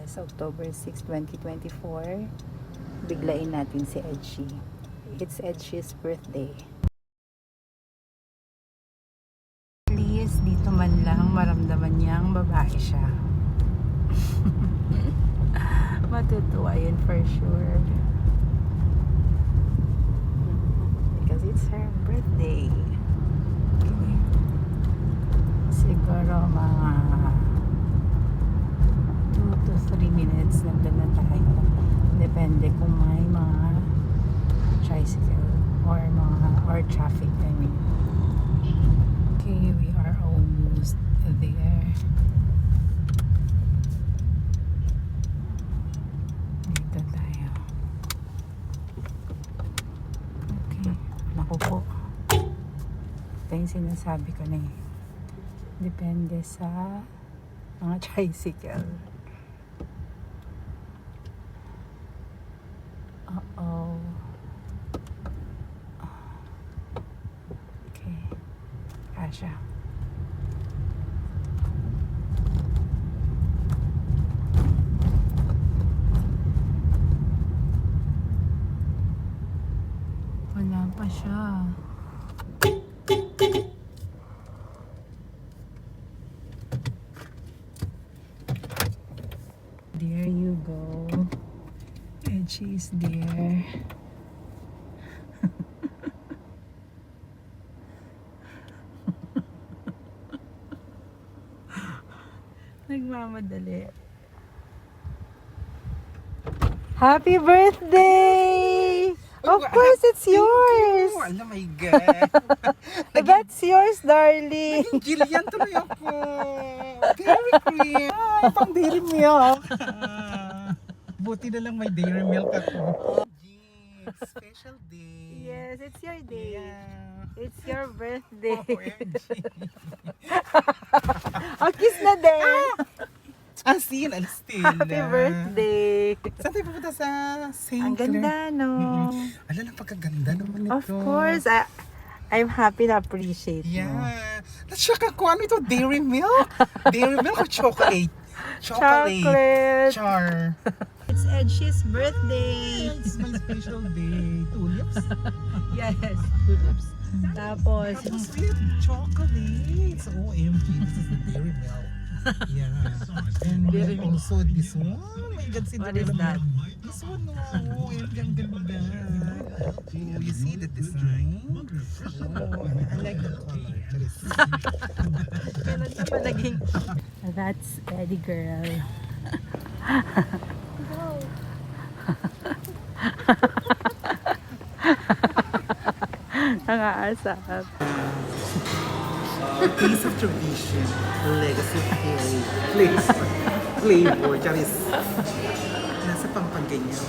Yes, October 6, 2024. Biglain natin si Edgy. It's Edgy's birthday. At least dito man lang maramdaman niyang babae siya. Matutuwa yun for sure. Because it's her birthday. Okay. Siguro mga 2 to 3 minutes nandun na tayo. Depende kung may mga tricycle or traffic, I mean. Okay, we are almost there. Dito tayo. Okay, naku po. Ito yung sinasabi ko na eh. Depende sa mga tricycle. Uh-oh. Okay. Kasha. Wala pa siya. There you go. And she's there. Nagmamadali. Happy birthday! Of course, it's yours! Oh my God! That's yours, darling! Gilian tuloy ako! Dairy Queen! Ay, pang dairy milk! Buti na lang may dairy milk ako. Jeez, special day! Yes, it's your day. Yeah. It's your birthday. OMG! Oh, kiss na din! Asin, Alistin! Happy birthday! Saan tayo pupunta sa St. Ang ganda, no? Ala lang, pagkaganda naman ito. Of course, I'm happy to appreciate mo. Yeah. Nashock ako. Ano ito? Dairy milk? Dairy milk or chocolate? Chocolate! Char. It's Edgy's birthday! It's my special day. Tulips? Yes, tulips. Tapos, Tapos with chocolates. OMG, this is the dairy milk. Yeah. And Dairy milk. also this one. Oh my God, What is that? This one, oh, OMG, ang ganda. Oh, you see the design? Oh, I like the color. Charis. meron na pa naging... That's Eddie girl. Nangaasap. Piece of tradition, legacy of flavor, charis. Nasa Pampanga niya.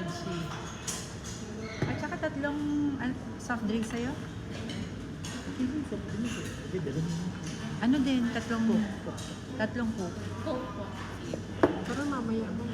Edgy. At saka tatlong soft drink sa'yo? Ano din? Tatlong coke. Pero mamaya mo.